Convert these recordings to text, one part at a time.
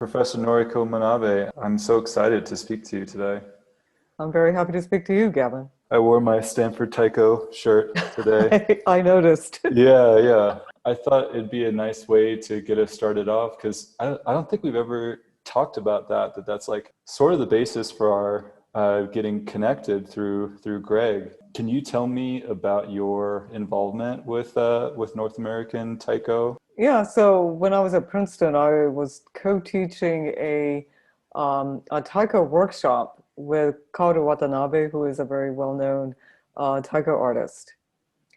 Professor Noriko Manabe, I'm so excited to speak to you today. I'm very happy to speak to you, Gavin. I wore my Stanford Taiko shirt today. I noticed. Yeah. I thought it'd be a nice way to get us started off because I don't think we've ever talked about that's like sort of the basis for our getting connected through Greg. Can you tell me about your involvement with North American Taiko? Yeah, so when I was at Princeton, I was co-teaching a taiko workshop with Kaoru Watanabe, who is a very well-known taiko artist.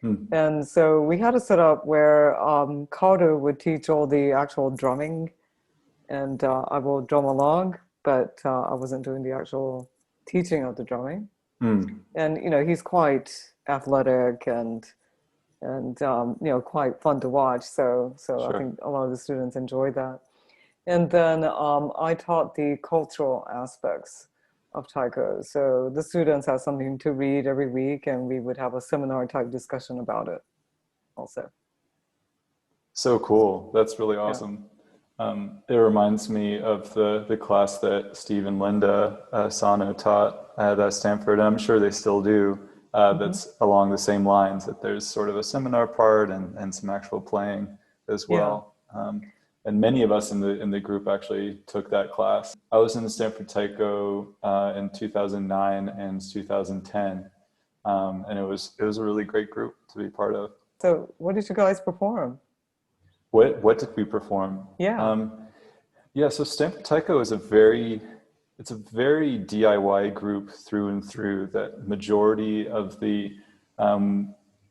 Hmm. And so we had a setup where Kaoru would teach all the actual drumming, and I will drum along, but I wasn't doing the actual teaching of the drumming. Hmm. And he's quite athletic and quite fun to watch. So I Sure. think a lot of the students enjoyed that. And then I taught the cultural aspects of taiko. So the students had something to read every week, and we would have a seminar type discussion about it also. So cool. That's really Yeah. awesome. It reminds me of the class that Steve and Linda Sano taught at Stanford, and I'm sure they still do. Hmm. That's along the same lines, that there's sort of a seminar part and some actual playing as Yeah. well. And many of us in the group actually took that class. I was in the Stanford Taiko in 2009 and 2010, and it was a really great group to be part of. So what did you guys perform? What did we perform? Yeah. Yeah, so Stanford Taiko is a very DIY group through and through. That majority of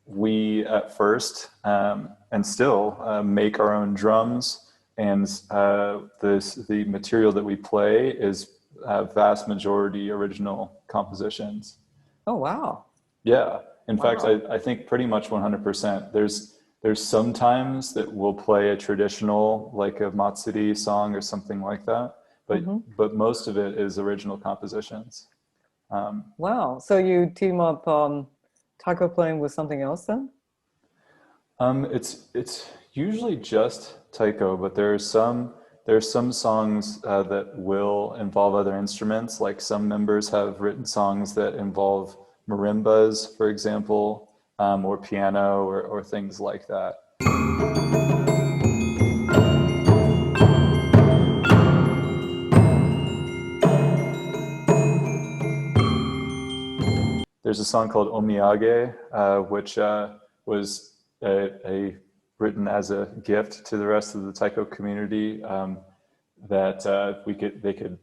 we at first and still make our own drums, and the material that we play is vast majority original compositions. Oh, wow. Yeah. In fact, I, Wow. I think pretty much 100%. There's sometimes that we'll play a traditional, like a Matsuri song or something like that, but Hmm. but most of it is original compositions. Um, Wow. So you team up taiko playing with something else then? it's usually just taiko, but there's some songs that will involve other instruments. Like some members have written songs that involve marimbas, for example, or piano or things like that. There's a song called Omiyage, which was written as a gift to the rest of the taiko community, that they could,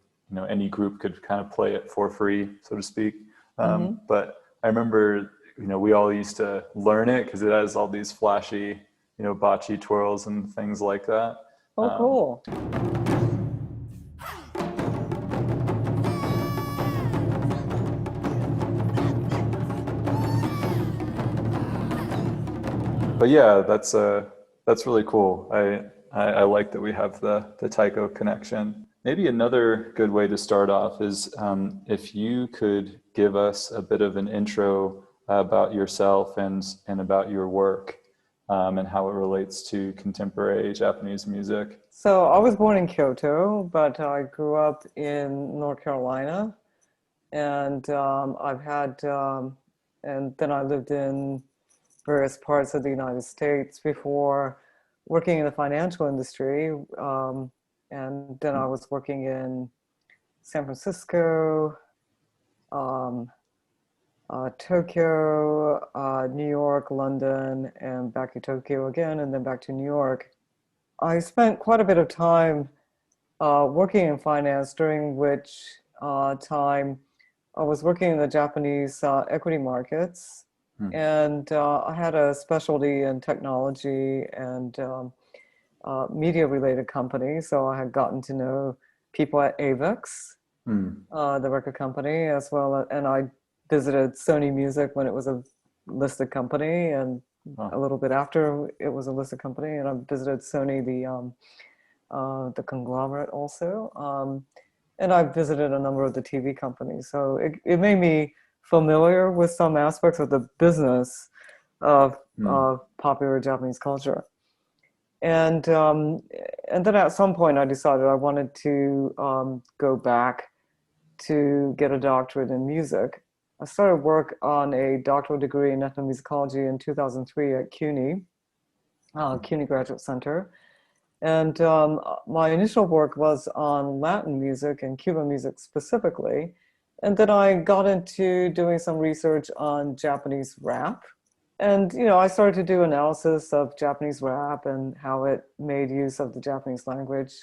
any group could kind of play it for free, so to speak. Hmm. But I remember, we all used to learn it because it has all these flashy, bocce twirls and things like that. Oh, Um, cool. but yeah, that's really cool. I like that we have the Taiko connection. Maybe another good way to start off is if you could give us a bit of an intro about yourself and about your work, and how it relates to contemporary Japanese music. So I was born in Kyoto, but I grew up in North Carolina, and and then I lived in various parts of the United States before working in the financial industry. And then I was working in San Francisco, um, Tokyo, New York, London, and back to Tokyo again, and then back to New York. I spent quite a bit of time working in finance, during which time I was working in the Japanese equity markets, Hmm. and I had a specialty in technology and media-related companies. So I had gotten to know people at AVEX, Hmm. the record company, as well, and I visited Sony Music when it was a listed company, and a Oh, little bit after it was a listed company, and I visited Sony, the conglomerate also. And I've visited a number of the TV companies. So it made me familiar with some aspects of the business of hmm. popular Japanese culture. And then at some point I decided I wanted to go back to get a doctorate in music. I started work on a doctoral degree in ethnomusicology in 2003 at CUNY, CUNY Graduate Center. And my initial work was on Latin music and Cuban music specifically. And then I got into doing some research on Japanese rap. And, I started to do analysis of Japanese rap and how it made use of the Japanese language.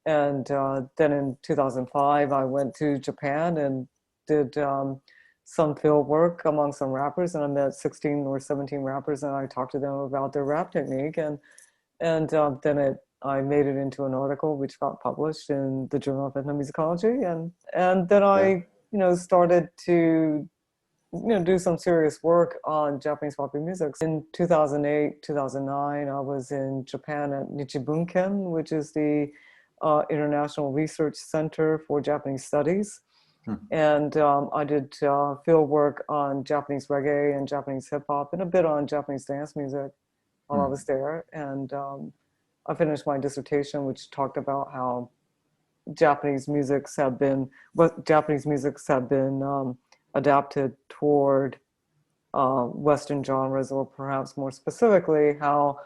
And then in 2005, I went to Japan and did some field work among some rappers. And I met 16 or 17 rappers and I talked to them about their rap technique. And then I made it into an article which got published in the Journal of Ethnomusicology. And then I, started to do some serious work on Japanese popular music. In 2008, 2009, I was in Japan at Nichibunken, which is the International Research Center for Japanese Studies. And I did field work on Japanese reggae and Japanese hip hop and a bit on Japanese dance music while I was there. And I finished my dissertation, which talked about how Japanese musics have been adapted toward Western genres, or perhaps more specifically, how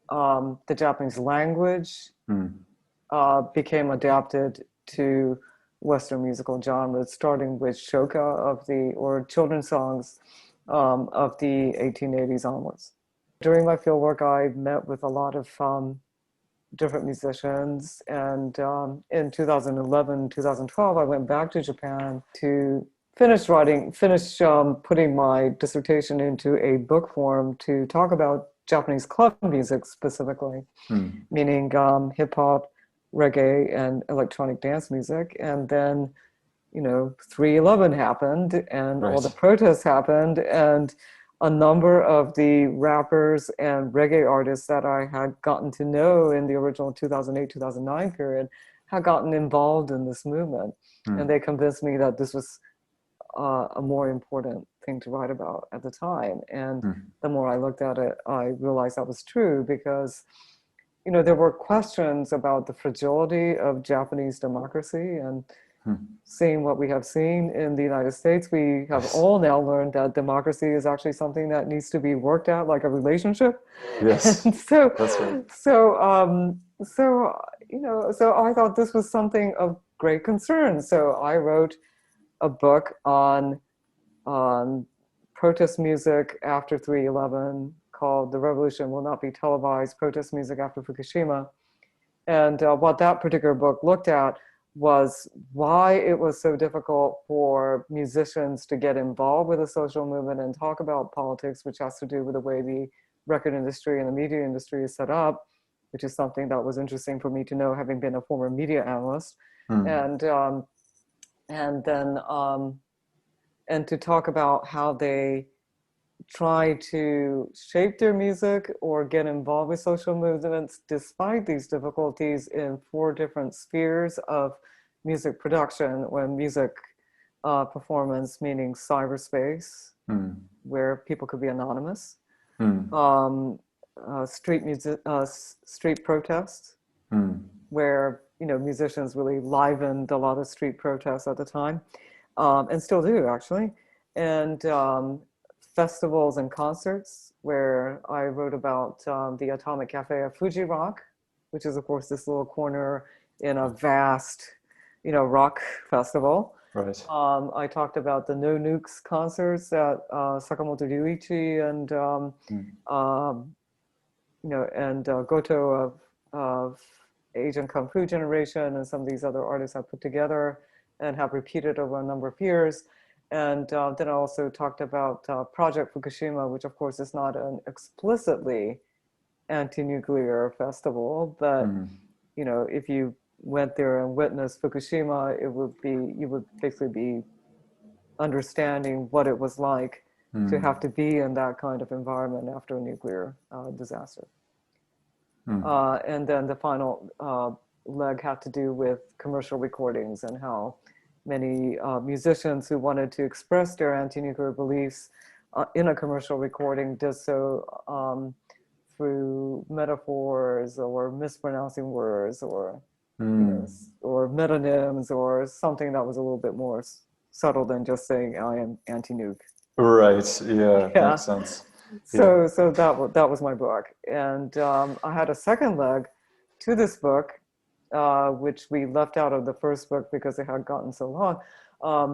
the Japanese language became adapted to Western musical genres, starting with shoka or children's songs of the 1880s onwards. During my fieldwork, I met with a lot of different musicians, and in 2011, 2012, I went back to Japan to finish putting my dissertation into a book form to talk about Japanese club music specifically, meaning hip hop, reggae, and electronic dance music. And then, 3/11 happened, and all the protests happened, and a number of the rappers and reggae artists that I had gotten to know in the original 2008, 2009 period had gotten involved in this movement. And they convinced me that this was a more important thing to write about at the time. And the more I looked at it, I realized that was true, because there were questions about the fragility of Japanese democracy. And seeing what we have seen in the United States, we have all now learned that democracy is actually something that needs to be worked at like a relationship. Yes, and so that's right. So I thought this was something of great concern. So I wrote a book on protest music after 3/11 called "The Revolution Will Not Be Televised: Protest Music After Fukushima." And what that particular book looked at was why it was so difficult for musicians to get involved with the social movement and talk about politics, which has to do with the way the record industry and the media industry is set up, which is something that was interesting for me to know, having been a former media analyst. And to talk about how they try to shape their music or get involved with social movements despite these difficulties in 4 different spheres of music production, or music performance, meaning cyberspace, where people could be anonymous, street protest, where musicians really livened a lot of street protests at the time, and still do actually, and festivals and concerts, where I wrote about the Atomic Cafe at Fuji Rock, which is of course this little corner in a vast, rock festival. Right. I talked about the No Nukes concerts at Sakamoto Ryuichi and Goto of Asian Kung Fu Generation, and some of these other artists I put together and have repeated over a number of years. And then I also talked about Project Fukushima, which of course is not an explicitly anti-nuclear festival, but if you went there and witnessed Fukushima, you would basically be understanding what it was like to have to be in that kind of environment after a nuclear disaster. And then the final leg had to do with commercial recordings, and how many musicians who wanted to express their anti-nuclear beliefs in a commercial recording did so through metaphors or mispronouncing words or you know, or metonyms or something that was a little bit more subtle than just saying I am anti-nuke. Right. Yeah. Yeah. Makes sense. So that was my book, and I had a second leg to this book, which we left out of the first book because it had gotten so long.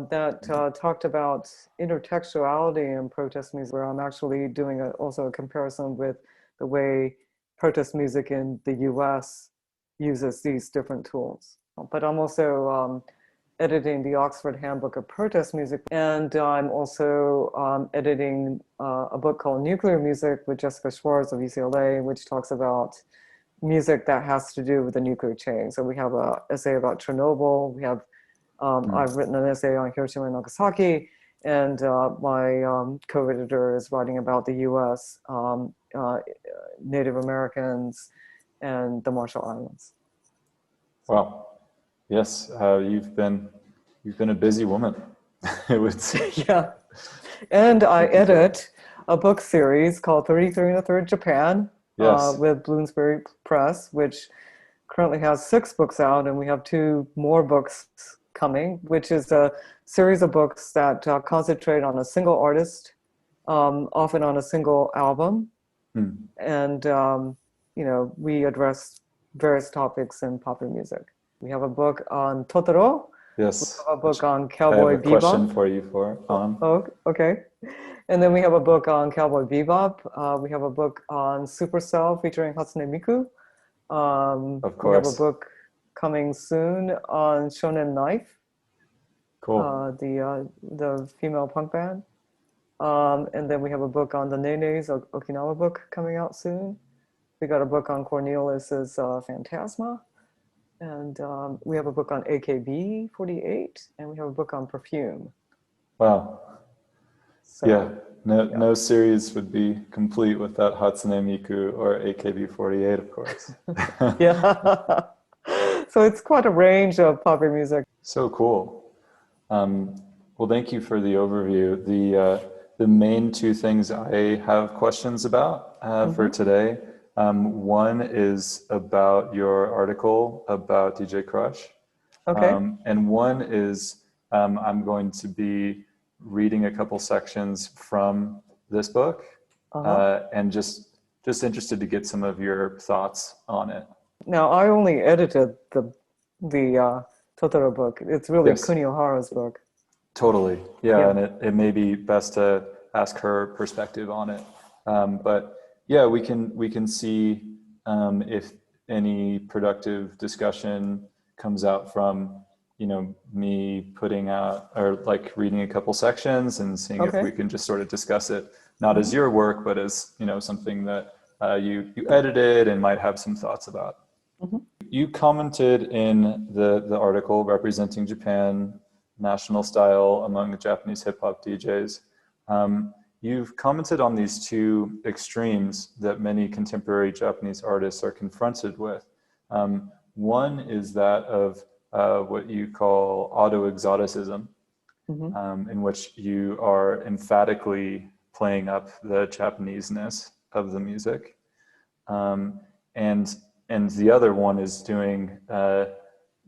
That talked about intertextuality in protest music, where I'm actually doing also a comparison with the way protest music in the US uses these different tools. But I'm also editing the Oxford Handbook of Protest Music, and I'm also editing a book called Nuclear Music with Jessica Schwartz of UCLA, which talks about music that has to do with the nuclear chain. So we have an essay about Chernobyl, we have I've written an essay on Hiroshima and Nagasaki, and my co-editor is writing about the U.S., Native Americans, and the Marshall Islands. Wow. Yes, you've been a busy woman. It would seem. Yeah, and I edit a book series called 33 1/3 Japan with Bloomsbury Press, which currently has 6 books out, and we have 2 more books coming, which is a series of books that concentrate on a single artist, often on a single album. And, you know, we address various topics in popular music. We have a book on Totoro. Yes. We have a book on Cowboy I have a Bebop. question for you Oh, okay. And then we have a book on Cowboy Bebop. We have a book on Supercell featuring Hatsune Miku. Of course. We have a book coming soon on Shonen Knife. Cool. The female punk band. And then we have a book on the Nenes, Okinawa book coming out soon. We got a book on Cornelius's Phantasma. And we have a book on AKB48, and we have a book on perfume. Wow. So, yeah. No series would be complete without Hatsune Miku or AKB48, of course. Yeah. So it's quite a range of popular music. So cool. Well, thank you for the overview. The main 2 things I have questions about for today. One is about your article about DJ Crush. Okay. And one is I'm going to be reading a couple sections from this book and just interested to get some of your thoughts on it. Now, I only edited the Totoro book. It's really Yes. Kuni Ohara's book. Totally. Yeah. And it may be best to ask her perspective on it. But yeah, we can see if any productive discussion comes out from, you know, me putting out or like reading a couple sections and seeing if we can just sort of discuss it, not as your work, but as, you know, something that you edited and might have some thoughts about. You commented in the article representing Japan, national style among Japanese hip hop DJs. You've commented on these 2 extremes that many contemporary Japanese artists are confronted with. One is that of what you call autoexoticism, in which you are emphatically playing up the Japaneseness of the music. And the other one is doing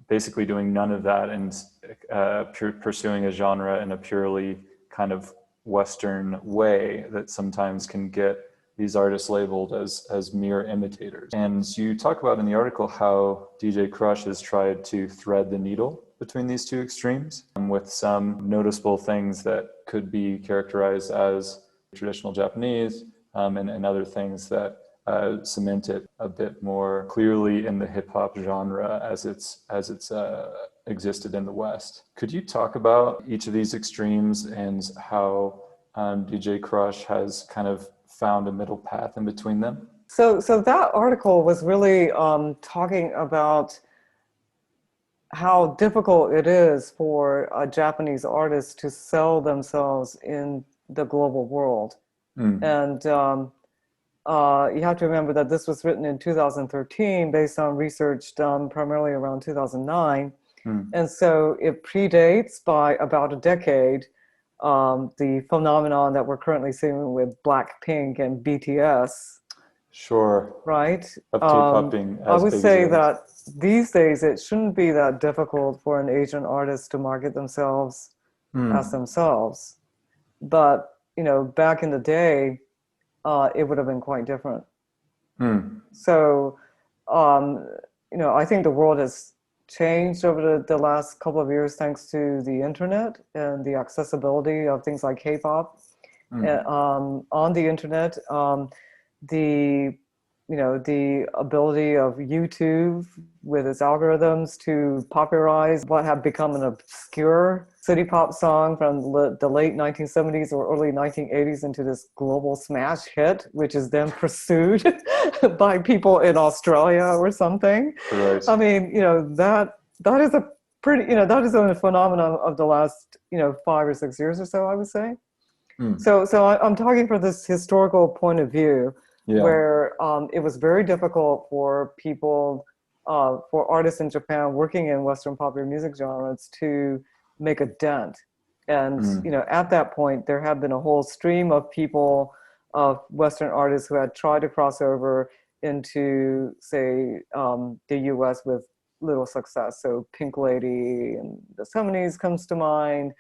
basically doing none of that and pursuing a genre in a purely kind of Western way that sometimes can get these artists labeled as mere imitators. And you talk about in the article how DJ Crush has tried to thread the needle between these 2 extremes with some noticeable things that could be characterized as traditional Japanese and other things that cement it a bit more clearly in the hip hop genre as it's existed in the West. Could you talk about each of these extremes and how DJ Crush has kind of found a middle path in between them? So that article was really talking about how difficult it is for a Japanese artist to sell themselves in the global world. And you have to remember that this was written in 2013 based on research done primarily around 2009. And so it predates by about a decade the phenomenon that we're currently seeing with Blackpink and BTS. Sure. right? Of K-pop being I as would big as say it is. that these days it shouldn't be that difficult for an Asian artist to market themselves as Mm. themselves. But, back in the day, it would have been quite different. Mm. So, um, I think the world has changed over the last couple of years thanks to the internet and the accessibility of things like K-pop. Mm. On the internet, the the ability of YouTube with its algorithms to popularize what had become an obscure city pop song from the late 1970s or early 1980s into this global smash hit, which is then pursued by people in Australia or something. Right. I mean, that is a pretty, that is a phenomenon of the last, 5 or 6 years or so, I would say. Mm. So I'm talking from this historical point of view, Yeah. where it was very difficult for people, for artists in Japan working in Western popular music genres to make a dent. And Mm. at that point, there had been a whole stream of people, of Western artists who had tried to cross over into, say, the U.S. with little success. So Pink Lady in the '70s comes to mind.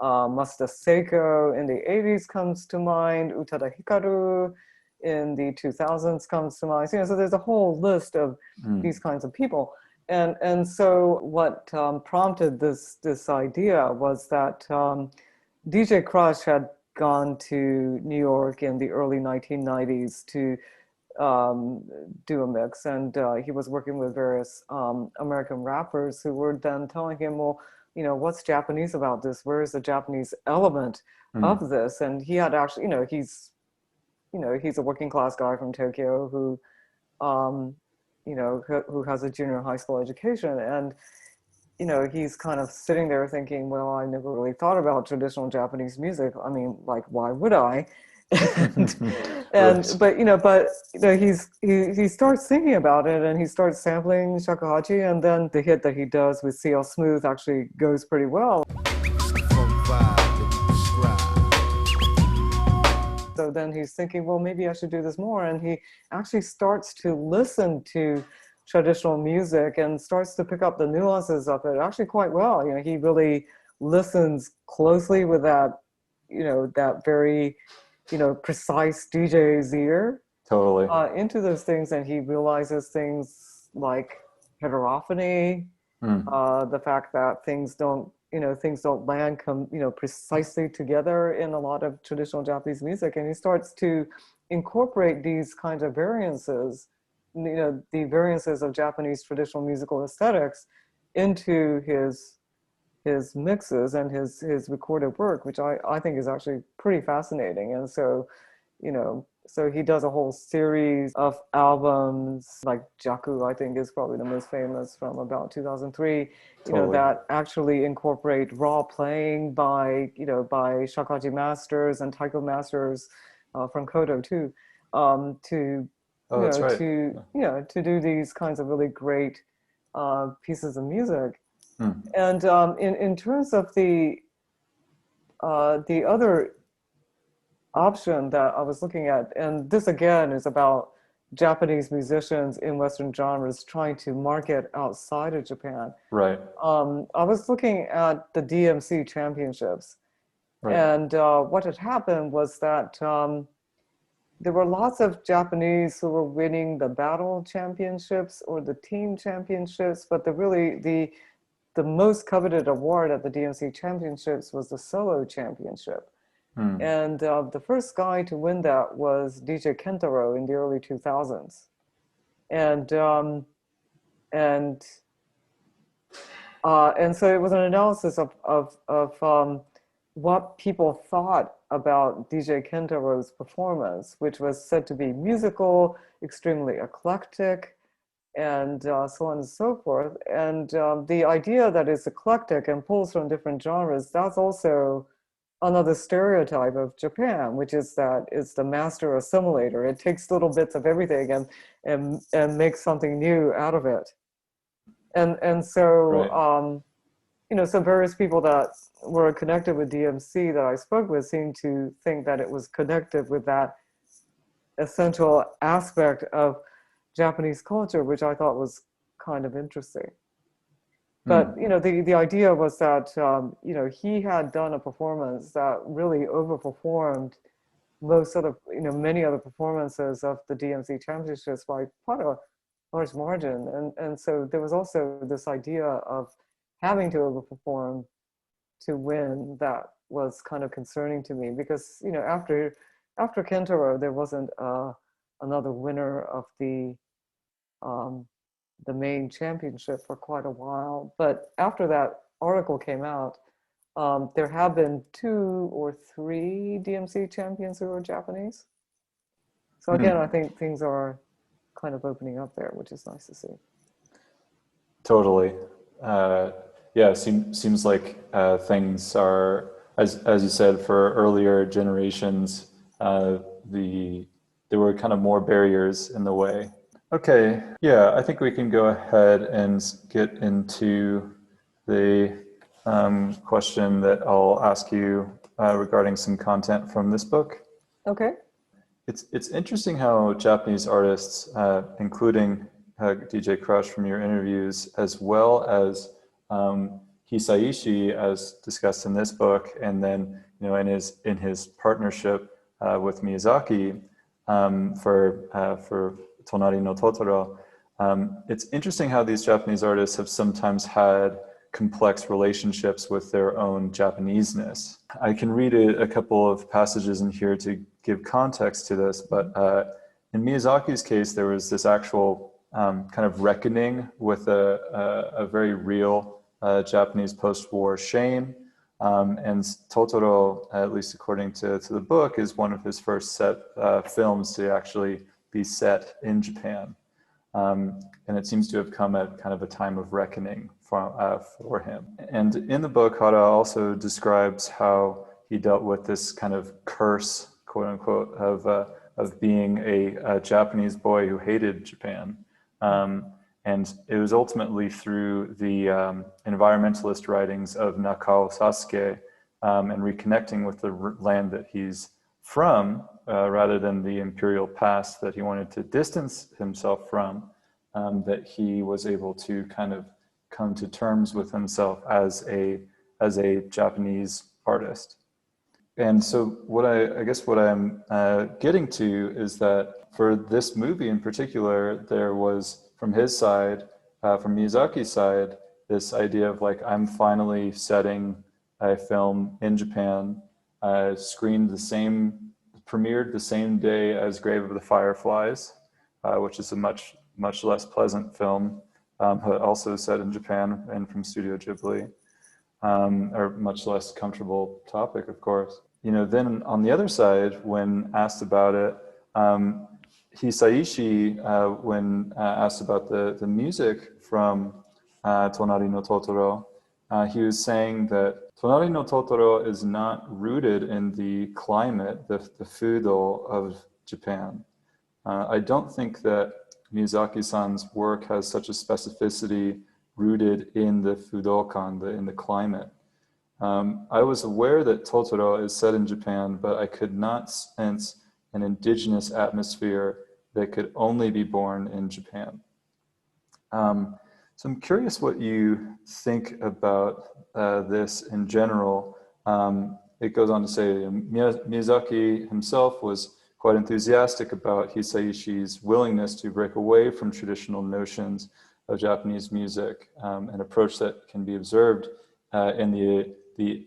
Masuda Seiko in the '80s comes to mind. Utada Hikaru in the 2000s comes to mind. So there's a whole list of Mm. these kinds of people. And so what prompted this idea was that DJ Crush had gone to New York in the early 1990s to um, do a mix, and he was working with various American rappers who were then telling him, well, what's Japanese about this? Where is the Japanese element Mm. of this? And he had actually, he's a working class guy from Tokyo who, um, who has a junior high school education, and he's kind of sitting there thinking, well, I never really thought about traditional Japanese music. I mean, like, why would I? and Right. but he starts thinking about it, and he starts sampling shakuhachi, and then the hit that he does with CL Smooth actually goes pretty well. So then he's thinking, well, maybe I should do this more. And he actually starts to listen to traditional music and starts to pick up the nuances of it actually quite well. He really listens closely with that, that very, precise DJ's ear Totally. into those things. And he realizes things like heterophony, Mm. the fact that things don't land precisely together in a lot of traditional Japanese music, and he starts to incorporate these kinds of variances, the variances of Japanese traditional musical aesthetics into his mixes and his recorded work, which I think is actually pretty fascinating. And so he does a whole series of albums, like Jaku, I think, is probably the most famous, from about 2003, Totally. that actually incorporate raw playing by shakuhachi masters and taiko masters from Koto too, to Oh, that's right. to do these kinds of really great pieces of music. Mm. And in terms of the other option that I was looking at, and this again is about Japanese musicians in Western genres trying to market outside of Japan. Right. I was looking at the DMC championships, Right. and what had happened was that there were lots of Japanese who were winning the battle championships or the team championships, but the most coveted award at the DMC championships was the solo championship. Mm. And the first guy to win that was DJ Kentaro in the early 2000s. And and and so it was an analysis of what people thought about DJ Kentaro's performance, which was said to be musical, extremely eclectic, and so on and so forth. And the idea that it's eclectic and pulls from different genres, that's also another stereotype of Japan, which is that it's the master assimilator. It takes little bits of everything and makes something new out of it. And so Right. so various people that were connected with DMC that I spoke with seemed to think that it was connected with that essential aspect of Japanese culture, which I thought was kind of interesting. But Hmm. the idea was that he had done a performance that really overperformed most of the many other performances of the DMC championships by quite a large margin, and so there was also this idea of having to overperform to win that was kind of concerning to me, because after Kentaro there wasn't another winner of um, the main championship for quite a while. But after that article came out, there have been 2 or 3 DMC champions who are Japanese. So again, I Hmm. think things are kind of opening up there, which is nice to see. Totally. Uh, yeah, seems like things are, as you said, for earlier generations, uh, the there were kind of more barriers in the way. Okay, yeah, I think we can go ahead and get into the question that I'll ask you regarding some content from this book. Okay. It's interesting how Japanese artists, including DJ Crush from your interviews, as well as Hisaishi, as discussed in this book, and then in his partnership with Miyazaki for Tonari no Totoro. It's interesting how these Japanese artists have sometimes had complex relationships with their own Japaneseness. I can read a couple of passages in here to give context to this, but in Miyazaki's case, there was this actual kind of reckoning with a very real Japanese post-war shame. And Totoro, at least according to the book, is one of his first films to actually be set in Japan. And it seems to have come at kind of a time of reckoning for him. And in the book, Hara also describes how he dealt with this kind of curse, quote unquote, of being a Japanese boy who hated Japan. And it was ultimately through the environmentalist writings of Nakao Sasuke and reconnecting with the land that he's from, rather than the imperial past that he wanted to distance himself from, that he was able to kind of come to terms with himself as a Japanese artist. And so I guess what I'm getting to is that for this movie in particular, there was from his side, from Miyazaki's side, this idea of like, I'm finally setting a film in Japan, premiered the same day as Grave of the Fireflies, which is a much less pleasant film, but also set in Japan and from Studio Ghibli, or much less comfortable topic, of course. Then on the other side, when asked about it, Hisaishi, when asked about the music from Tonari no Totoro, he was saying that Tonari no Totoro is not rooted in the climate, the fudo of Japan. I don't think that Miyazaki-san's work has such a specificity rooted in the fudokan, in the climate. I was aware that Totoro is set in Japan, but I could not sense an indigenous atmosphere that could only be born in Japan. So I'm curious what you think about this in general. It goes on to say Miyazaki himself was quite enthusiastic about Hisaishi's willingness to break away from traditional notions of Japanese music, an approach that can be observed in the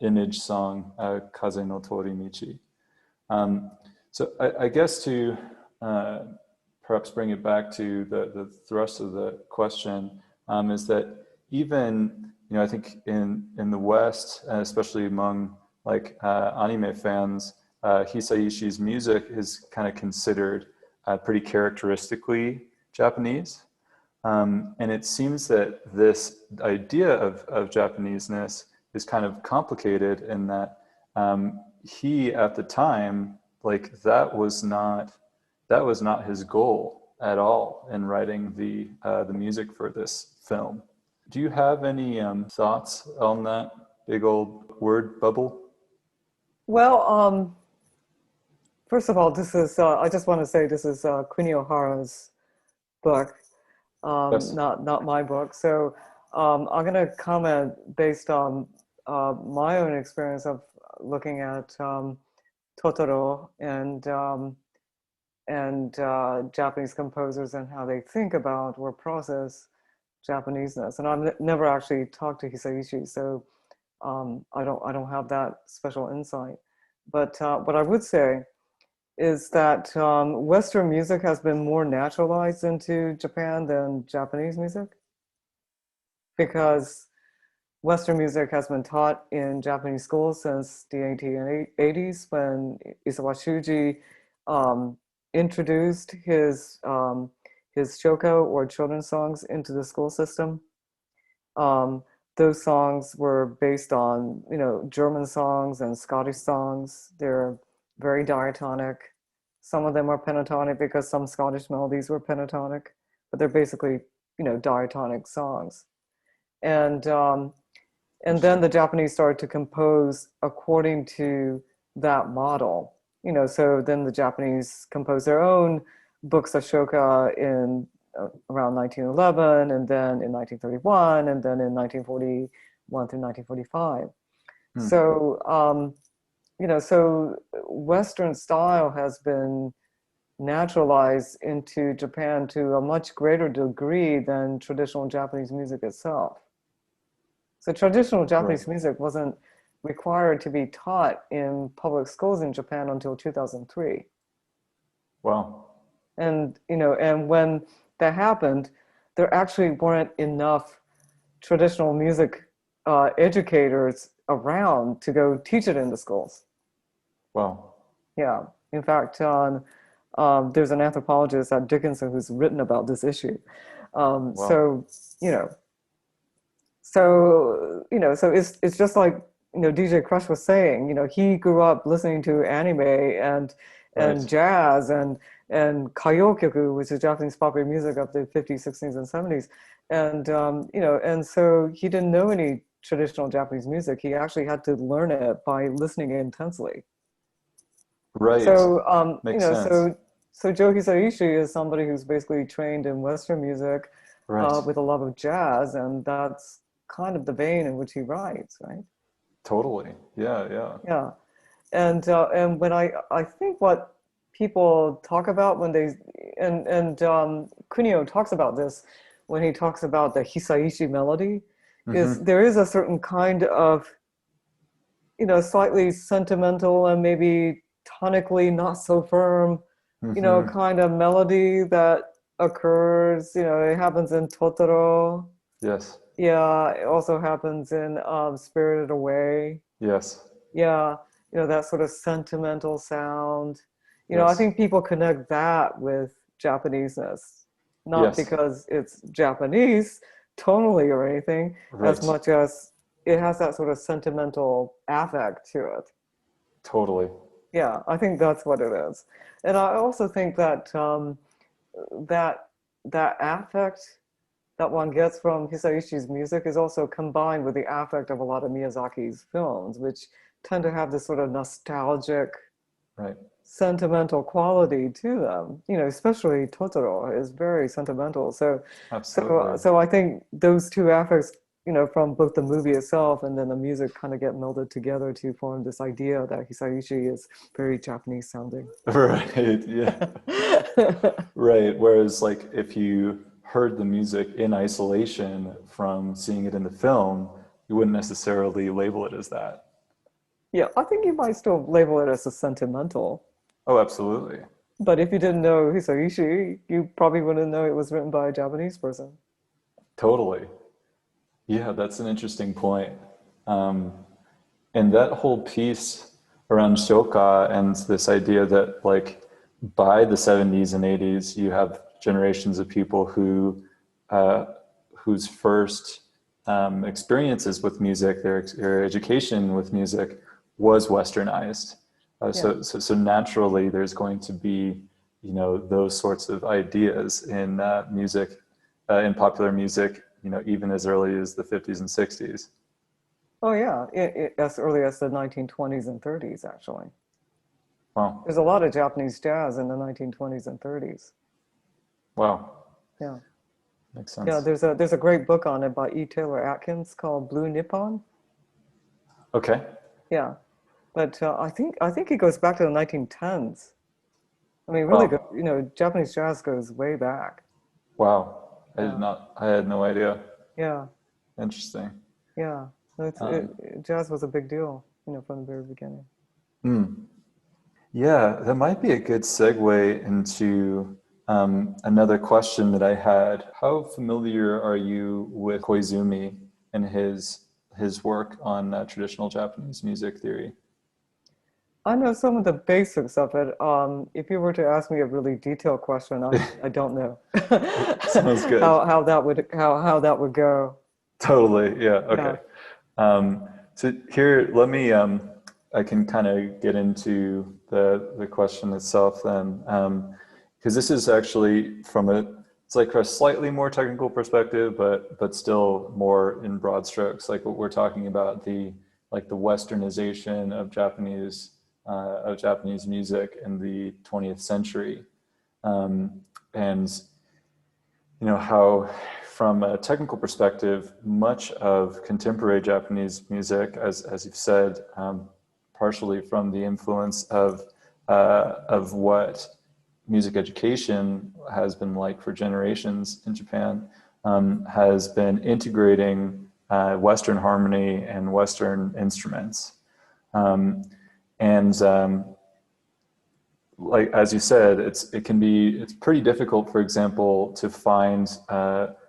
image song Kaze no Tori Michi. So I guess to perhaps bring it back to the thrust of the question, is that even, I think in the West, especially among like anime fans, Hisaishi's music is kind of considered pretty characteristically Japanese. And it seems that this idea of Japaneseness is kind of complicated in that he, at the time, like that was not his goal at all in writing the music for this film. Do you have any thoughts on that big old word bubble? Well, First of all, this is, I just want to say this is Kunio Hara's book, Yes. not my book. So I'm going to comment based on my own experience of looking at Totoro and Japanese composers and how they think about or process Japaneseness. And I've never actually talked to Hisaishi, so I don't have that special insight. But what I would say is that Western music has been more naturalized into Japan than Japanese music, because Western music has been taught in Japanese schools since the 1880s, when Isawa Shuji introduced his shoka, or children's songs, into the school system. Um, those songs were based on, German songs and Scottish songs. They're very diatonic. Some of them are pentatonic because some Scottish melodies were pentatonic, but they're basically, diatonic songs. And then the Japanese started to compose according to that model. So then the Japanese composed their own books of shoka in around 1911, and then in 1931, and then in 1941 through 1945. So, so Western style has been naturalized into Japan to a much greater degree than traditional Japanese music itself. So traditional Japanese music wasn't required to be taught in public schools in Japan until 2003. Wow. And, and when that happened, there actually weren't enough traditional music educators around to go teach it in the schools. Wow. Yeah. In fact, there's an anthropologist at Dickinson who's written about this issue. Wow. So, so it's just like, DJ Crush was saying, he grew up listening to anime and jazz and kaiyokyoku, which is Japanese popular music of the 50s, 60s, and 70s. And, and so he didn't know any traditional Japanese music. He actually had to learn it by listening intensely. Right. So, Makes sense. so Joe Hisaishi is somebody who's basically trained in Western music with a love of jazz, and that's kind of the vein in which he writes, right? Totally. Yeah. Yeah. And when I think what people talk about when they and Kunio talks about this when he talks about the Hisaishi melody, is there is a certain kind of, slightly sentimental and maybe tonically not so firm, kind of melody that occurs. It happens in Totoro. Yes. Yeah, it also happens in Spirited Away. Yes. Yeah, that sort of sentimental sound. I Yes. think people connect that with Japaneseness, not Yes. because it's Japanese tonally or anything, as Right. much as it has that sort of sentimental affect to it. Totally. Yeah, I think that's what it is. And I also think that that that affect that one gets from Hisaishi's music is also combined with the affect of a lot of Miyazaki's films, which tend to have this sort of nostalgic, sentimental quality to them. Especially Totoro is very sentimental. So, Absolutely. so I think those two affects, from both the movie itself and then the music, kind of get melded together to form this idea that Hisaishi is very Japanese sounding. Right. Yeah. Right. Whereas, like, if you heard the music in isolation from seeing it in the film, you wouldn't necessarily label it as that. Yeah, I think you might still label it as a sentimental. Oh, absolutely. But if you didn't know Hisaishi, you probably wouldn't know it was written by a Japanese person. Totally. Yeah, that's an interesting point. Um, and that whole piece around shoka and this idea that, like, by the 70s and 80s, you have generations of people uh, whose first experiences with music, their education with music was Westernized. So naturally, there's going to be, those sorts of ideas in music, in popular music, even as early as the 50s and 60s. Oh yeah, as early as the 1920s and 30s, actually. Wow. There's a lot of Japanese jazz in the 1920s and 30s. Wow. Yeah. Makes Yeah, sense. there's a great book on it by E. Taylor Atkins called Blue Nippon. Okay. Yeah. But I think it goes back to the 1910s. I mean, really good. Wow. Japanese jazz goes way back. Wow. Yeah. I had no idea. Yeah. Interesting. Yeah. No, Um, jazz was a big deal, from the very beginning. hmm. Yeah, that might be a good segue into another question that I had. How familiar are you with Koizumi and his work on traditional Japanese music theory? I know some of the basics of it. If you were to ask me a really detailed question, I don't know Sounds good. how that would go. Totally. Yeah. Yeah. Okay. So here, I can kind of get into the question itself then, because this is actually it's like a slightly more technical perspective, but still more in broad strokes, like what we're talking about, the Westernization of Japanese music in the 20th century, and how from a technical perspective, much of contemporary Japanese music, as you've said, partially from the influence of what music education has been like for generations in Japan, has been integrating Western harmony and Western instruments. And like as you said, it's pretty difficult, for example, to find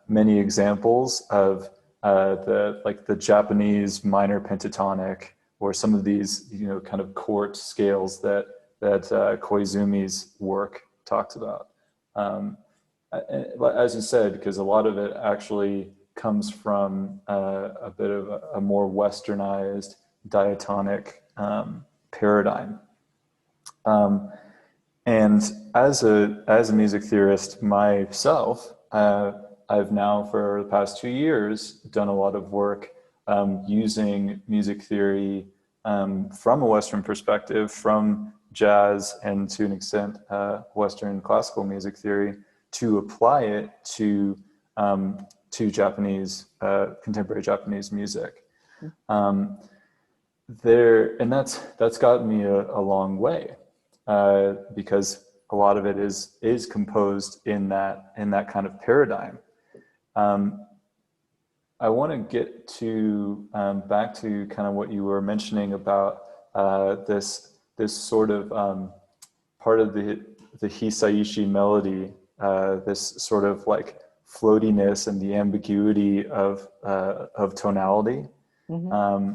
many examples of the Japanese minor pentatonic or some of these kind of court scales that Koizumi's work talks about. Um, as you said, because a lot of it actually comes from a bit of a more Westernized diatonic paradigm. Um, and as a music theorist myself, I've now for the past 2 years done a lot of work using music theory from a Western perspective, from jazz and to an extent Western classical music theory, to apply it to Japanese contemporary Japanese music. Um, and that's gotten me a long way. Because a lot of it is composed in that kind of paradigm. Um, I want to get to back to kind of what you were mentioning about this sort of part of the Hisaishi melody, this sort of like floatiness and the ambiguity of tonality. Hmm.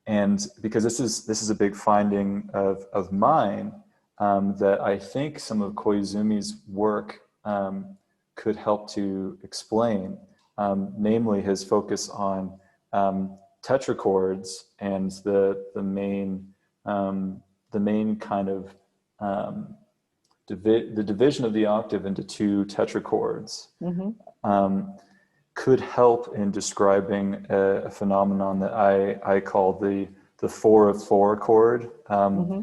And because this is a big finding of mine, that I think some of Koizumi's work could help to explain, namely his focus on tetrachords and the main kind of the division of the octave into two tetrachords. Hmm. Could help in describing a phenomenon that I call the 4 of 4 chord, Hmm.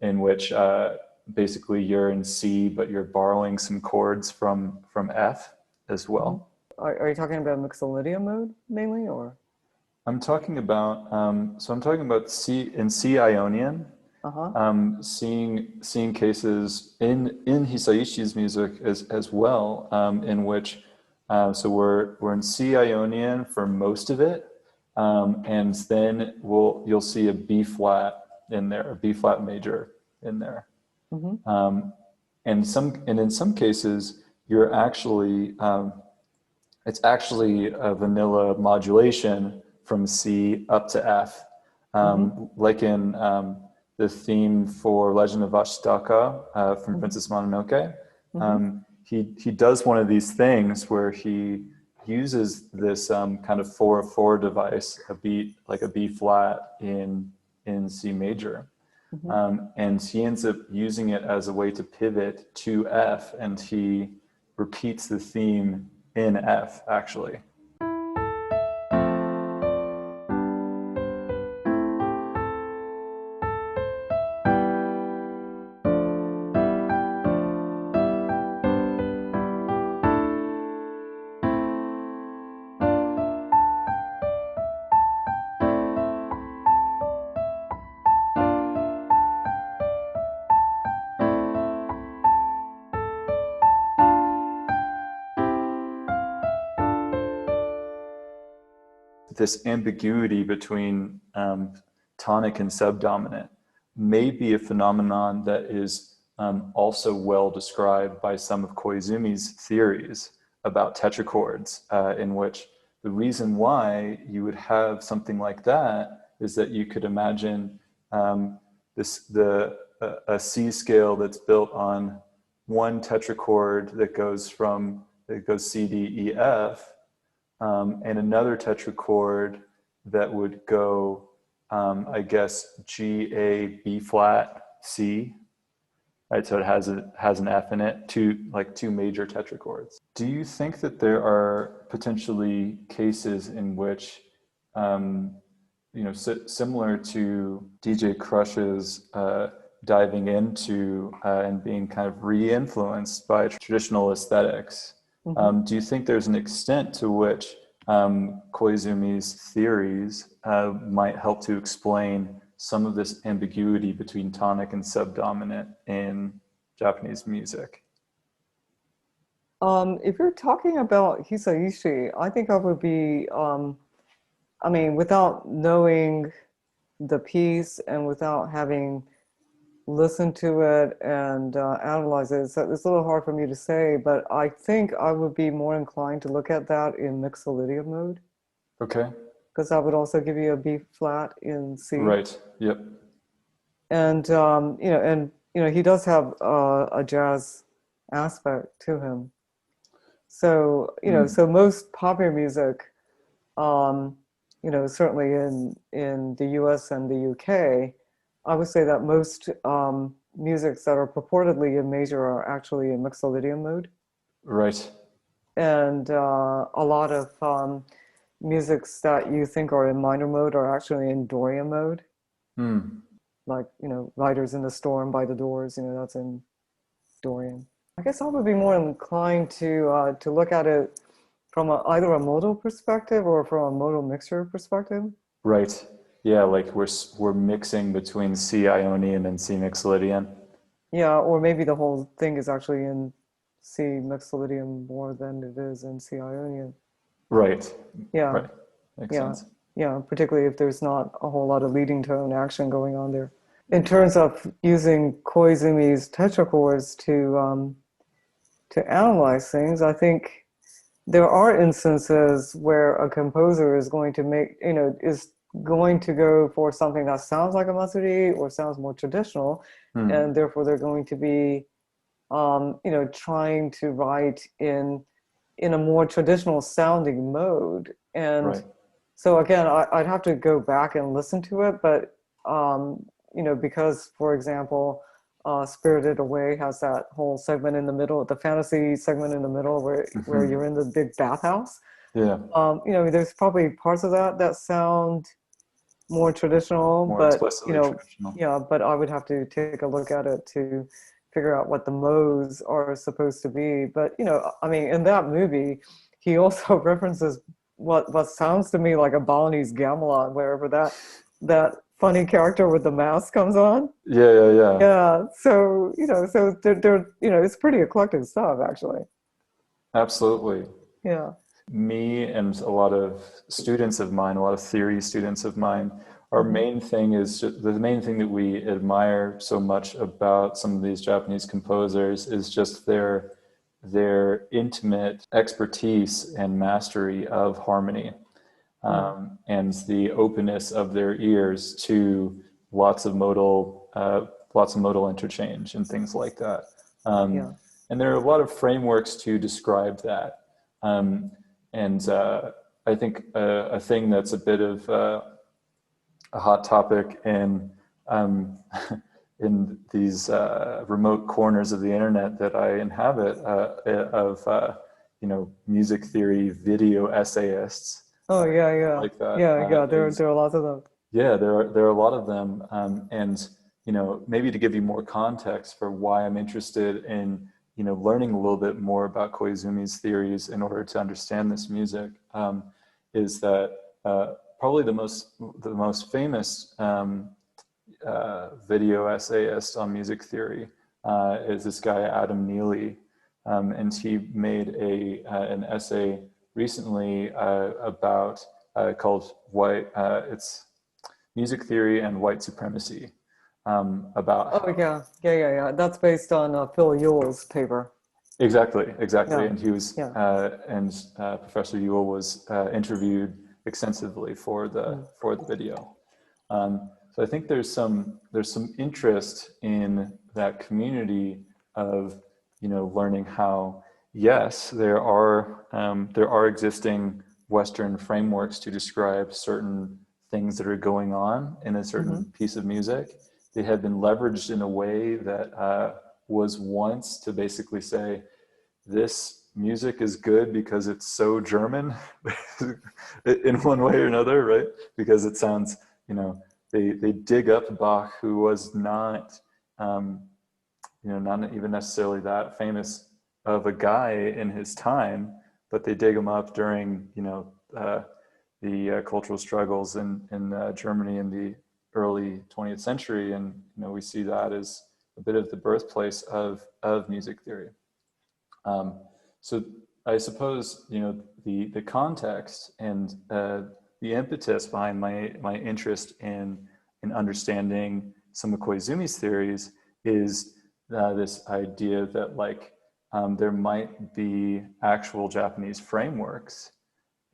in which basically you're in C, but you're borrowing some chords from F as Hmm. well. Are you talking about mixolydian mode mainly, or? I'm talking about C Ionian. Uh-huh. Seeing cases in Hisaishi's music as well, in which so we're in C Ionian for most of it, and then you'll see a B flat in there, a B flat major in there, Hmm. and in some cases you're actually it's actually a vanilla modulation from C up to F, Hmm. like in the theme for Legend of Ashitaka from Hmm. Princess Mononoke. Hmm. He does one of these things where he uses this kind of 4 of 4 device, like a B flat in C major. Hmm. And he ends up using it as a way to pivot to F, and he repeats the theme in F, actually. this ambiguity between tonic and subdominant may be a phenomenon that is also well described by some of Koizumi's theories about tetrachords, in which the reason why you would have something like that is that you could imagine a C scale that's built on one tetrachord that goes C, D, E, F, and another tetrachord that would go, I guess, G, A, B flat, C, right? So it has an F in it, two major tetrachords. Do you think that there are potentially cases in which, similar to DJ Crush's diving into and being kind of re-influenced by traditional aesthetics, do you think there's an extent to which Koizumi's theories might help to explain some of this ambiguity between tonic and subdominant in Japanese music? If you're talking about Hisaishi, I think I would be, without knowing the piece and without having listened to it and analyzed it, so it's a little hard for me to say, but I think I would be more inclined to look at that in mixolydian mode. Okay. Because that would also give you a B flat in C. Right. Yep. And he does have a jazz aspect to him. So so most popular music, certainly in the U.S. and the U.K., I would say that most musics that are purportedly in major are actually in mixolydian mode. Right. And a lot of musics that you think are in minor mode are actually in Dorian mode. Like, Riders in the Storm by the Doors, that's in Dorian. I guess I would be more inclined to look at it from either a modal perspective or from a modal mixture perspective. Right. Yeah, like we're mixing between C Ionian and C Mixolydian. Yeah, or maybe the whole thing is actually in C Mixolydian more than it is in C Ionian. Right. Yeah. Right. Makes sense. Yeah, particularly if there's not a whole lot of leading tone action going on there. In terms of using Koizumi's tetrachords to analyze things, I think there are instances where a composer is going to is going to go for something that sounds like a matsuri or sounds more traditional, and therefore they're going to be, trying to write in a more traditional sounding mode. And right. So again, I'd have to go back and listen to it, but because, for example, Spirited Away has that whole segment in the middle, the fantasy segment in the middle where you're in the big bathhouse. Yeah. There's probably parts of that sound more traditional, more but explicitly traditional. Yeah, but I would have to take a look at it to figure out what the modes are supposed to be. But in that movie, he also references what sounds to me like a Balinese gamelan, wherever that funny character with the mask comes on. Yeah. So so they're it's pretty eclectic stuff, actually. Absolutely. Yeah. Me and a lot of students of mine, a lot of theory students of mine, our main thing is the main thing that we admire so much about some of these Japanese composers is just their intimate expertise and mastery of harmony, and the openness of their ears to lots of modal interchange and things like that. And there are a lot of frameworks to describe that. And I think a thing that's a bit of a hot topic in in these remote corners of the internet that I inhabit of music theory video essayists. Oh yeah. Like that. There are lots of them. Yeah, there are a lot of them, and maybe to give you more context for why I'm interested in learning a little bit more about Koizumi's theories in order to understand this music, is that probably the most famous video essayist on music theory is this guy Adam Neely, and he made an essay recently about called White. It's Music Theory and White Supremacy. About Oh yeah. That's based on Phil Ewell's paper. exactly. Yeah, And he was yeah. Professor Ewell was interviewed extensively Mm. for the video. So I think there's some interest in that community of, you know, learning how, yes, there are existing Western frameworks to describe certain things that are going on in a certain Mhm. piece of music. They have been leveraged in a way that was once to basically say, this music is good because it's so German in one way or another, right? Because it sounds, you know, they dig up Bach, who was not, um, you know, not even necessarily that famous of a guy in his time, but they dig him up during, you know, the cultural struggles in Germany in the early 20th century. And, you know, we see that as a bit of the birthplace of music theory. Um, so I suppose, you know, the context and the impetus behind my interest in understanding some of Koizumi's theories is this idea that, like, there might be actual Japanese frameworks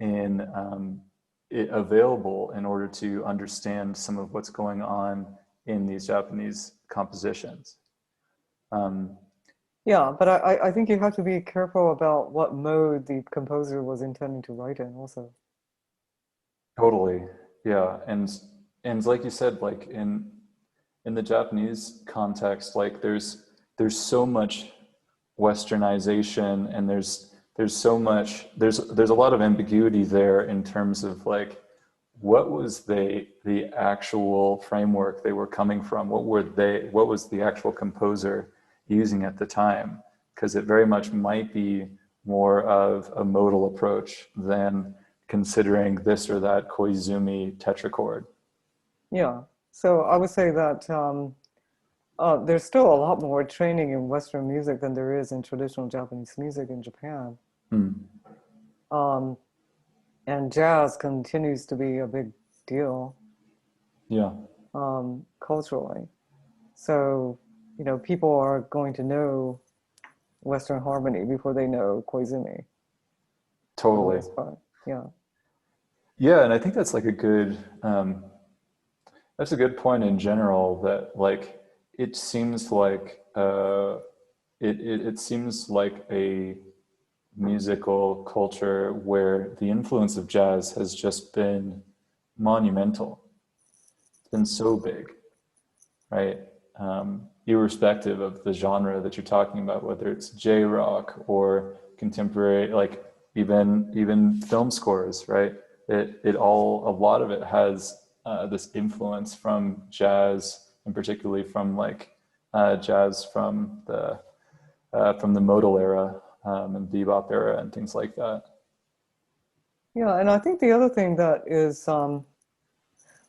in available in order to understand some of what's going on in these Japanese compositions. Um, Yeah, but I think you have to be careful about what mode the composer was intending to write in also. Totally. Yeah. And like you said, like in the Japanese context, like there's so much Westernization, and there's so much there's a lot of ambiguity there in terms of, like, what was the actual framework they were coming from? What was the actual composer using at the time? Because it very much might be more of a modal approach than considering this or that Koizumi tetrachord. Yeah. So I would say that there's still a lot more training in Western music than there is in traditional Japanese music in Japan. Hmm. Um, and jazz continues to be a big deal Yeah, culturally. So, you know, people are going to know Western harmony before they know Koizumi for the totally. most part. Yeah. Yeah, and I think that's like that's a good point in general, that, like, it seems like it seems like a musical culture where the influence of jazz has just been monumental. It's been so big, right? Irrespective of the genre that you're talking about, whether it's J rock or contemporary, like even film scores, right? It all, a lot of it has this influence from jazz, and particularly from, like, jazz from the modal era, and bebop era and things like that. Yeah. And I think the other thing that is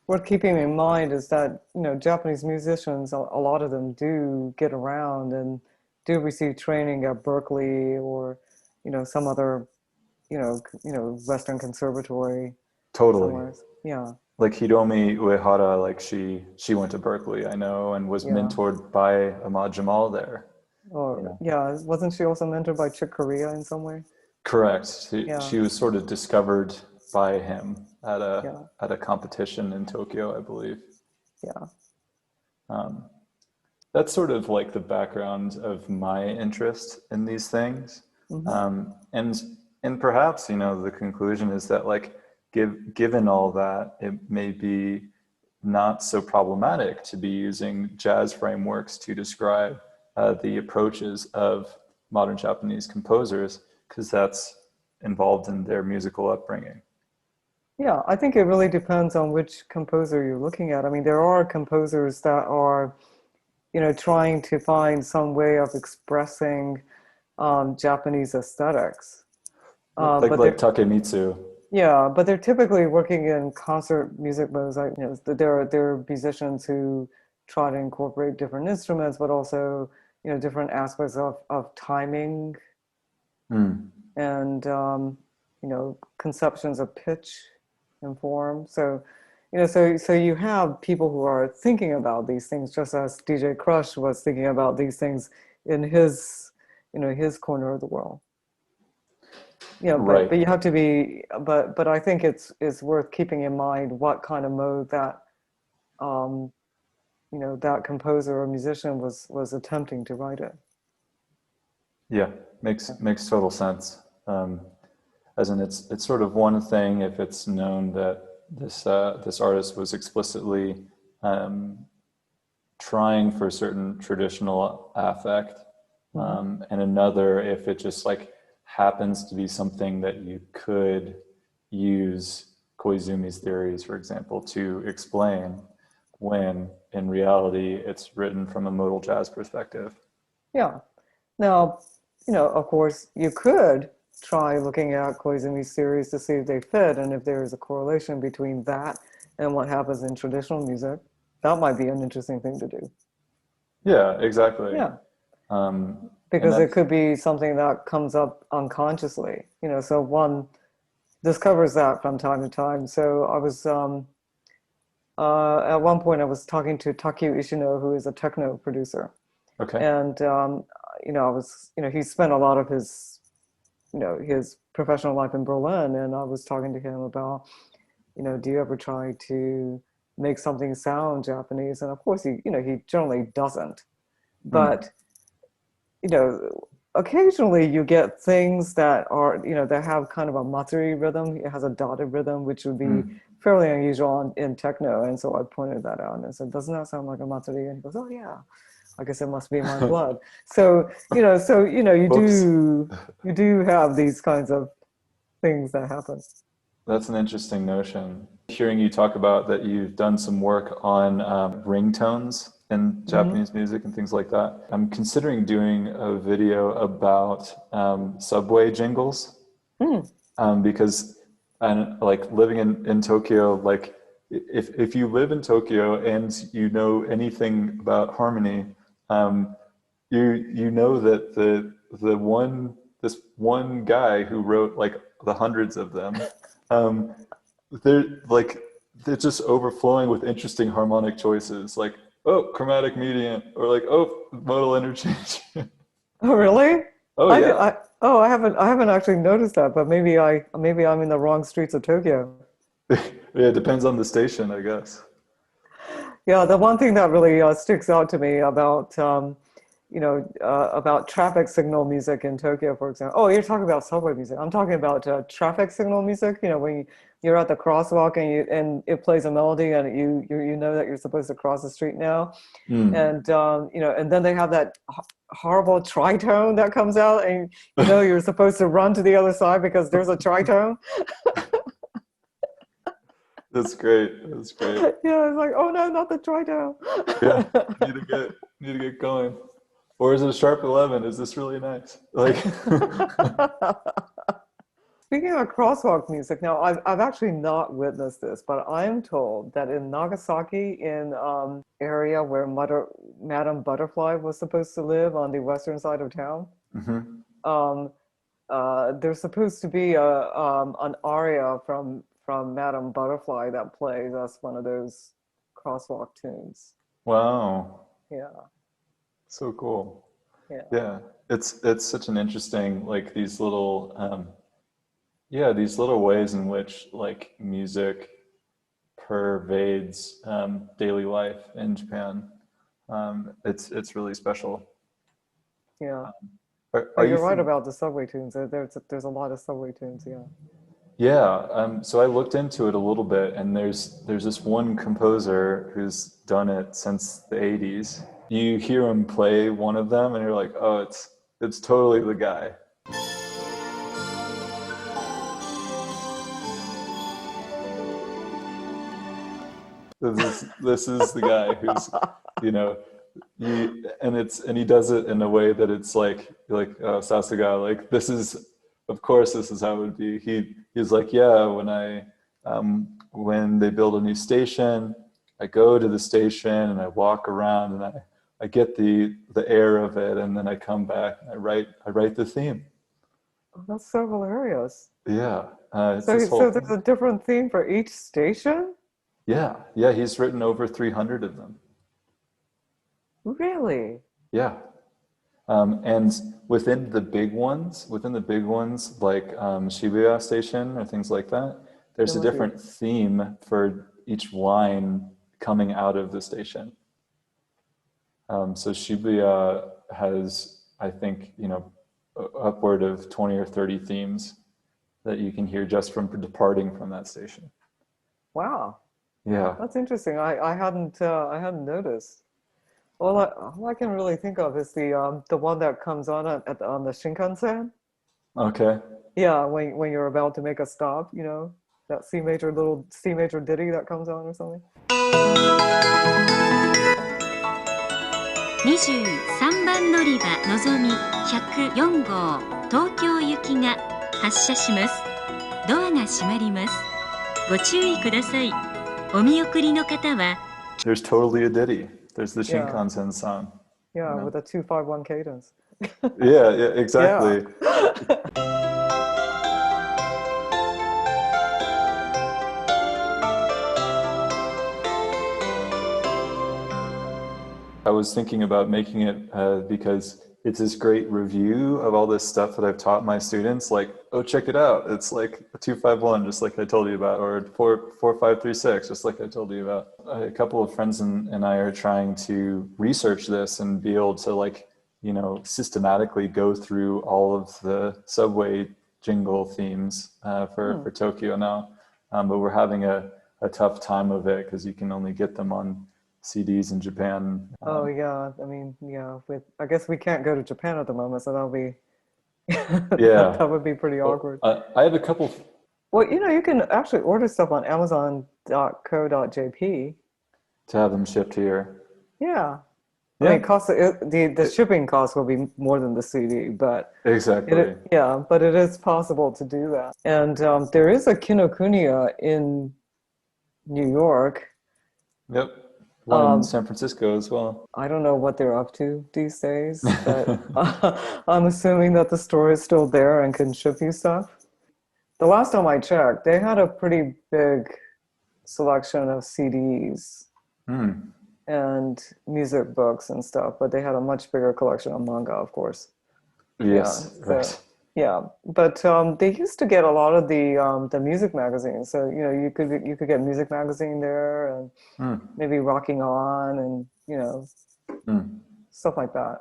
worth keeping in mind is that, you know, Japanese musicians, a lot of them do get around and do receive training at Berkeley or, you know, some other, Western conservatory Totally. somewhere. Yeah. Like Hiromi Uehara, like she went to Berkeley, I know, and was Yeah. mentored by Ahmad Jamal there. You Or know, yeah, wasn't she also mentored by Chick Corea in some way? correct. Yeah, She was sort of discovered by him yeah, at a competition in Tokyo, I believe. yeah. Um, that's sort of like the background of my interest in these things. Hmm. And perhaps, you know, the conclusion is that, like, given all that, it may be not so problematic to be using jazz frameworks to describe the approaches of modern Japanese composers, because that's involved in their musical upbringing. Yeah, I think it really depends on which composer you're looking at. I mean, there are composers that are, you know, trying to find some way of expressing Japanese aesthetics. Like But they're Takemitsu. Yeah, but they're typically working in concert music modes. There are musicians who try to incorporate different instruments, but also, you know, different aspects of timing Mm, and, you know, conceptions of pitch. and form. So, so you have people who are thinking about these things, just as DJ Crush was thinking about these things in his, his corner of the world. Yeah, Right. but you have to be, but I think it's worth keeping in mind what kind of mode that, um, that composer or musician was attempting to write it. Yeah, makes total sense. As in, it's sort of one thing if it's known that this artist was explicitly trying for a certain traditional affect, and another if it just like happens to be something that you could use Koizumi's theories, for example, to explain, when in reality it's written from a modal jazz perspective. Yeah. Now, of course, you could try looking at Koizumi's theories to see if they fit and if there is a correlation between that and what happens in traditional music. That might be an interesting thing to do. Yeah, exactly. Yeah. And Because it that's could be something that comes up unconsciously, so one discovers that from time to time. So I was, at one point I was talking to Takio Ishino, who is a techno producer. okay. And, I was, he spent a lot of his, his professional life in Berlin. And I was talking to him about, do you ever try to make something sound Japanese? And of course, he generally doesn't. But, occasionally you get things that are, that have kind of a matsuri rhythm. It has a dotted rhythm, which would be fairly unusual in techno. And so I pointed that out and I said, doesn't that sound like a matsuri? And he goes, oh yeah, I guess it must be in my blood. So, Whoops. you do have these kinds of things that happen. That's an interesting notion. Hearing you talk about that you've done some work on ringtones in Japanese music and things like that. I'm considering doing a video about subway jingles, because and like living in Tokyo, like if you live in Tokyo and you know anything about harmony, you know that this one guy who wrote like the hundreds of them, um, they're just overflowing with interesting harmonic choices, like oh chromatic median, or like oh modal interchange. Oh, really? Oh yeah. I haven't actually noticed that, but maybe I'm in the wrong streets of Tokyo. Yeah, it depends on the station, I guess. Yeah, the one thing that really sticks out to me about about traffic signal music in Tokyo, for example. Oh, you're talking about subway music. I'm talking about traffic signal music. When you're at the crosswalk and it plays a melody and you know that you're supposed to cross the street now, and and then they have that horrible tritone that comes out, and you're supposed to run to the other side because there's a tritone. That's great. That's great. Yeah, it's like, oh no, not the tritone. Yeah, need to get going. Or is it a sharp 11? Is this really nice? Like, Speaking of crosswalk music, now I've actually not witnessed this, but I am told that in Nagasaki, in area where Madame Butterfly was supposed to live on the western side of town, um, there's supposed to be an aria from Madame Butterfly that plays as one of those crosswalk tunes. wow, Yeah, so cool. yeah, Yeah, it's such an interesting, like these little these little ways in which like music pervades daily life in Japan. It's really special. yeah. Are But you you're right from? about the subway tunes. There's a lot of subway tunes. Yeah. Yeah, so I looked into it a little bit, and there's this one composer who's done it since the '80s. You hear him play one of them, and you're like, oh, it's totally the guy. This is the guy who's, you know, and he does it in a way that it's like oh, Sasuke, like this is, of course this is how it would be. He's like, yeah, when they build a new station, I go to the station and I walk around and I get the air of it, and then I come back and I write the theme. Oh, that's so hilarious. Yeah, It's this So whole there's thing. a different theme for each station? Yeah, yeah, he's written over 300 of them. Really? Yeah. And within the big ones like Shibuya Station or things like that, there's a Really? different theme for each line coming out of the station. So Shibuya has, I think, upward of 20 or 30 themes that you can hear just from departing from that station. Wow. Yeah. That's interesting. I hadn't noticed. All I can really think of is the one that comes on on the Shinkansen. Okay. Yeah, when you're about to make a stop, that little C major ditty that comes on or something. 23番乗り場のぞみ104号東京行きが発車します。ドアが閉まります。ご注意ください。お見送りの方は There's totally a ditty. There's the Yeah. Shinkansen song. Yeah, Yeah. with a 251 cadence. Yeah, yeah, Yeah. exactly. I was thinking about making it because it's this great review of all this stuff that I've taught my students. Like, oh, check it out. It's like a 251, just like I told you about, or 4536, just like I told you about. A couple of friends and I are trying to research this and be able to systematically go through all of the subway jingle themes for Tokyo now. But we're having a tough time of it because you can only get them on CDs in Japan. Oh yeah, I mean, yeah. I guess we can't go to Japan at the moment, so that'll be Yeah. that would be pretty awkward. I have a couple Well, you can actually order stuff on Amazon.co.jp. to have them shipped here. Yeah. I Yeah, mean, the shipping cost will be more than the CD, but exactly. but it is possible to do that. And there is a Kinokuniya in New York. Yep. One in San Francisco as well. I don't know what they're up to these days, but I'm assuming that the store is still there and can ship you stuff. The last time I checked, they had a pretty big selection of CDs and music books and stuff, but they had a much bigger collection of manga, of course. Yes, Yeah, right. yeah, but they used to get a lot of the music magazines. So you could get music magazine there, and maybe Rocking On, and stuff like that.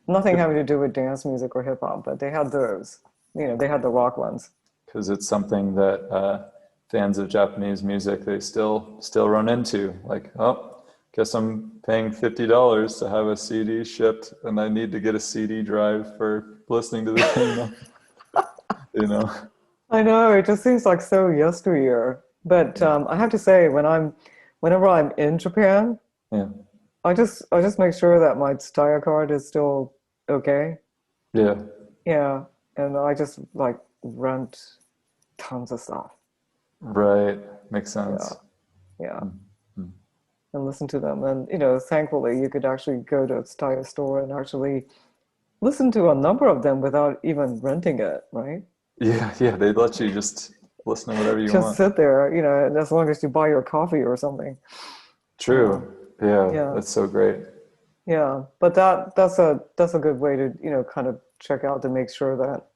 Nothing having to do with dance music or hip hop, but they had those. They had the rock ones. Because it's something that fans of Japanese music, they still run into. Like, oh, guess I'm paying $50 to have a CD shipped, and I need to get a CD drive for listening to the thing. I know, it just seems like so yesteryear. But I have to say, whenever I'm in Japan, Yeah. I just make sure that my Tsutaya card is still okay. Yeah. Yeah, and I just like rent tons of stuff. Right. Makes Yeah, sense. yeah, and listen to them. And thankfully, you could actually go to a Tsutaya store and actually listen to a number of them without even renting it, right? Yeah, yeah. They let you just listen to whatever you Just want. sit there, and as long as you buy your coffee or something. True. Yeah, Yeah, that's so great. yeah. But that's a good way to kind of check out to make sure that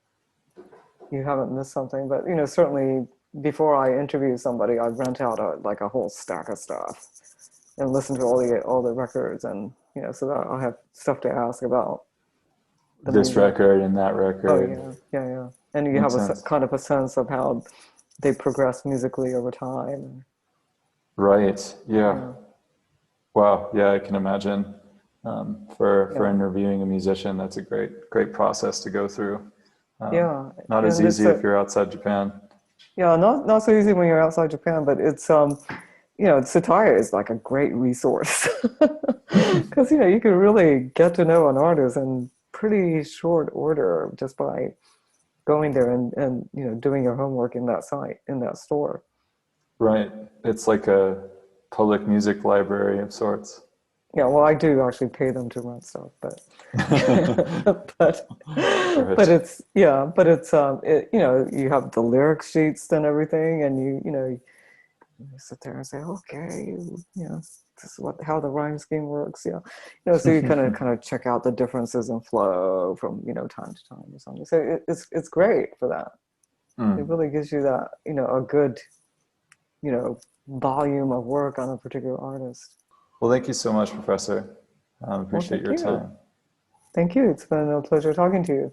you haven't missed something. But certainly before I interview somebody, I rent out a whole stack of stuff and listen to all the records, and so that I'll have stuff to ask about the This music. record and that Oh record. yeah, yeah, yeah. And you have Makes sense. kind of a sense of how they progress musically over time. Right. Yeah. Yeah, Wow. Yeah, I can imagine. For yeah, interviewing a musician, that's a great process to go through. yeah. Not as And it's easy if you're outside Japan. not so easy when you're outside Japan, but it's Satire is like a great resource because you can really get to know an artist in pretty short order just by going there and doing your homework in that store. Right. It's like a public music library of sorts. Yeah, well, I do actually pay them to run stuff, but but Right. but it's yeah, but it's you know, you have the lyric sheets and everything, and you know, you sit there and say, okay, you know, this is how the rhyme scheme works, yeah, you know, so you kind of check out the differences in flow from, you know, time to time or something. So it's great for that. It really gives you that, you know, a good, you know, volume of work on a particular artist. Well, thank you so much, Professor. Well, Appreciate thank your you. time. Thank you. It's been a pleasure talking to you.